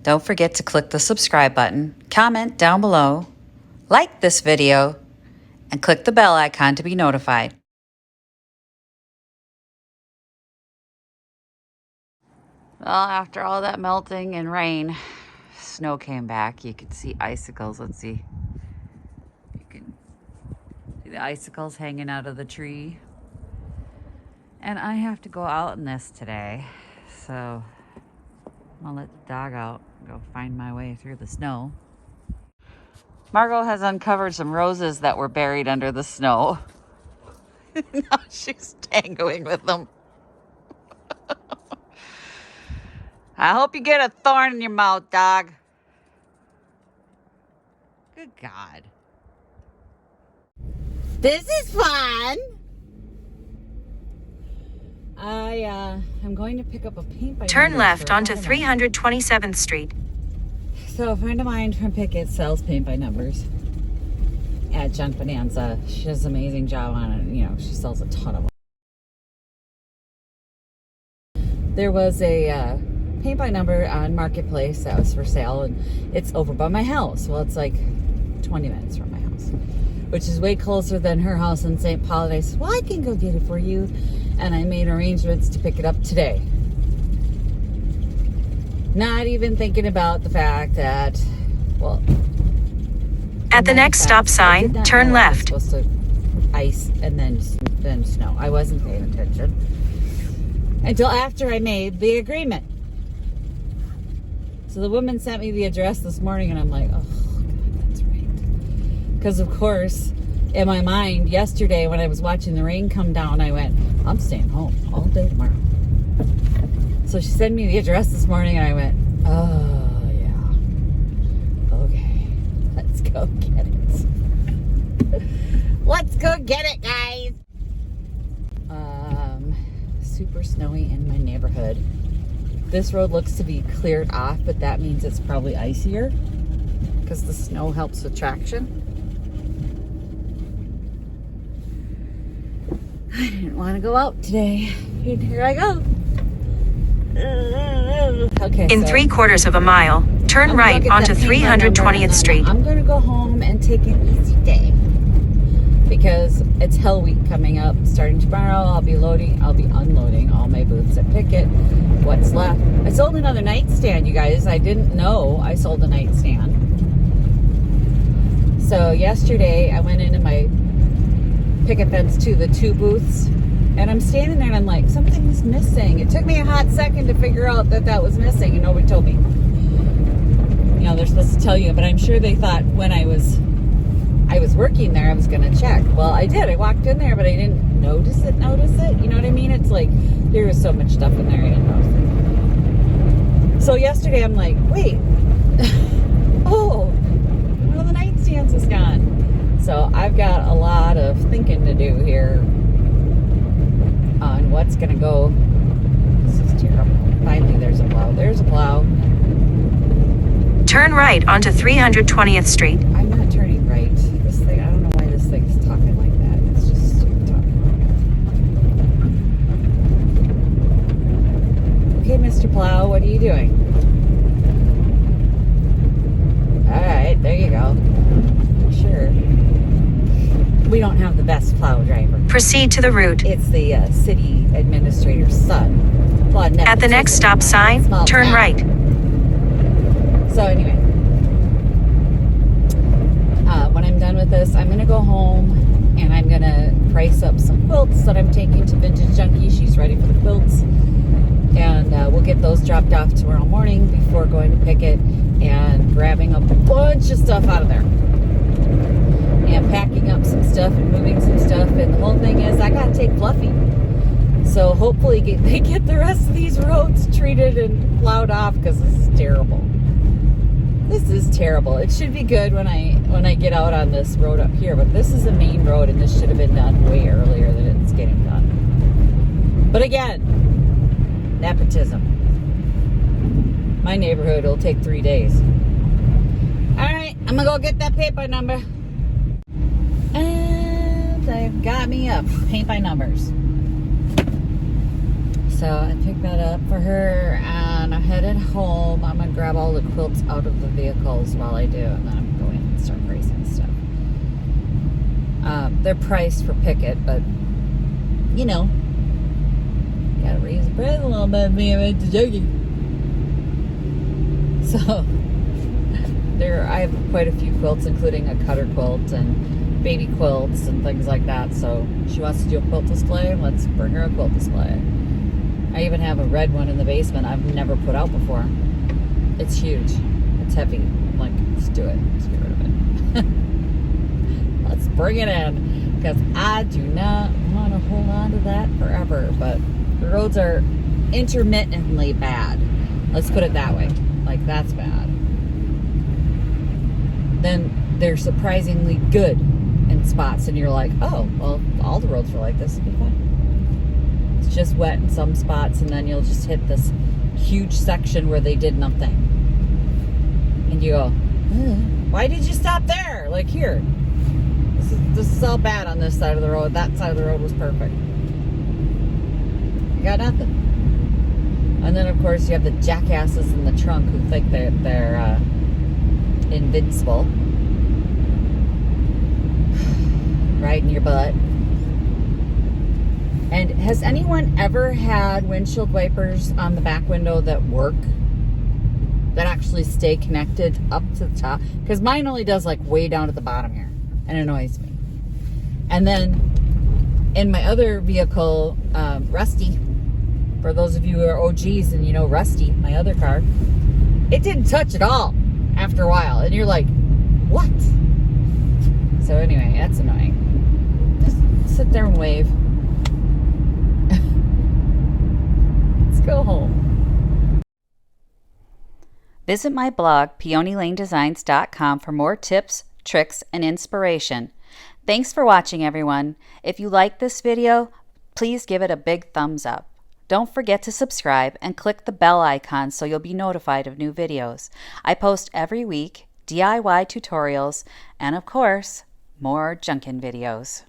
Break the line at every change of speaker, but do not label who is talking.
Don't forget to click the subscribe button, comment down below, like this video, and click the bell icon to be notified. Well, after all that melting and rain, snow came back. You could see icicles. Let's see. You can see the icicles hanging out of the tree. And I have to go out in this today. So I'm gonna let the dog out, go find my way through the snow. Margot has uncovered some roses that were buried under the snow. Now she's tangoing with them. I hope you get a thorn in your mouth, dog. Good God.
This is fun. I'm going to pick up a paint by
Turn
number
left
for a
onto
friend of mine.
327th Street.
So a friend of mine from Pickett sells paint by numbers at Junk Bonanza. She does an amazing job on it. You know, she sells a ton of them. There was a paint by number on Marketplace that was for sale, and it's over by my house. Well, it's like 20 minutes from my house, which is way closer than her house in St. Paul. And I said, well, I can go get it for you. And I made arrangements to pick it up today. Not even thinking about the fact that, well,
At the next stop sign, turn left.
Supposed to ice and then snow. I wasn't paying attention until after I made the agreement. So the woman sent me the address this morning, and I'm like, oh, God, that's right. Because, of course, in my mind, yesterday when I was watching the rain come down, I went, I'm staying home all day tomorrow. So she sent me the address this morning, and I went, oh, yeah. Okay, let's go get it. Let's go get it, guys. Super snowy in my neighborhood. This road looks to be cleared off, but that means it's probably icier because the snow helps with traction. I didn't want to go out today. And here I go. Okay.
In 3/4 of a mile, turn right onto 320th Street.
I'm going to go home and take an easy day because it's Hell Week coming up. Starting tomorrow, I'll be unloading all my booths at Pickett. What's left? I sold another nightstand, you guys. I didn't know I sold a nightstand. So yesterday, I went into my picket fence to the 2 booths, and I'm standing there and I'm like, something's missing. It took me a hot second to figure out that was missing, and nobody told me. You know, they're supposed to tell you, but I'm sure they thought when I was working there, I was going to check. Well, I did. I walked in there, but I didn't notice it. You know what I mean? It's like, there was so much stuff in there, I didn't notice it. So yesterday, I'm like, wait. Oh, one of the nightstands is gone. So I've got a lot of thinking to do here on what's going to go. This is terrible. Finally, there's a plow. There's a plow.
Turn right onto 320th Street.
I'm not turning right. This thing, I don't know why this thing's talking like that. It's just stupid talking. Okay, Mr. Plow, what are you doing? All right, there you go. Sure. We don't have the best plow driver.
Proceed to the route.
It's the city administrator's son. Well,
At the next stop sign, turn right.
So anyway, when I'm done with this, I'm going to go home and I'm going to price up some quilts that I'm taking to Vintage Junkie. She's ready for the quilts. And we'll get those dropped off tomorrow morning before going to Pickett and grabbing a bunch of stuff out of there. And packing up some stuff and moving some stuff. And the whole thing is I got to take Fluffy. So hopefully they get the rest of these roads treated and plowed off because this is terrible. This is terrible. It should be good when I get out on this road up here, but this is a main road and this should have been done way earlier than it's getting done. But again, nepotism. My neighborhood will take 3 days. All right, I'm gonna go get that paint by number. And I've got me up paint by numbers. So I picked that up for her, and I'm headed home. I'm gonna grab all the quilts out of the vehicles while I do, and then I'm going and start pricing stuff. They're priced for picket, but you know, gotta raise the price a little bit. Me, I'm into joking. So I have quite a few quilts, including a cutter quilt and baby quilts and things like that. So she wants to do a quilt display. Let's bring her a quilt display. I even have a red one in the basement I've never put out before. It's huge. It's heavy. I'm like, let's do it. Let's get rid of it. Let's bring it in, because I do not want to hold on to that forever. But the roads are intermittently bad. Let's put it that way. Like, that's bad. Then they're surprisingly good in spots, and you're like, oh, well, all the roads are like this. It'll be fine. It's just wet in some spots, and then you'll just hit this huge section where they did nothing. And you go, why did you stop there? Like, here. This is all bad on this side of the road. That side of the road was perfect. You got nothing. And then, of course, you have the jackasses in the trunk who think they're invincible. Right in your butt. And has anyone ever had windshield wipers on the back window that work? That actually stay connected up to the top? Because mine only does like way down at the bottom here. And it annoys me. And then in my other vehicle, Rusty, for those of you who are OGs and you know Rusty, my other car, it didn't touch at all after a while. And you're like, what? So anyway, that's annoying. Just sit there and wave. Let's go home.
Visit my blog, peonylanedesigns.com, for more tips, tricks, and inspiration. Thanks for watching, everyone. If you like this video, please give it a big thumbs up. Don't forget to subscribe and click the bell icon so you'll be notified of new videos. I post every week DIY tutorials and, of course, more junkin' videos.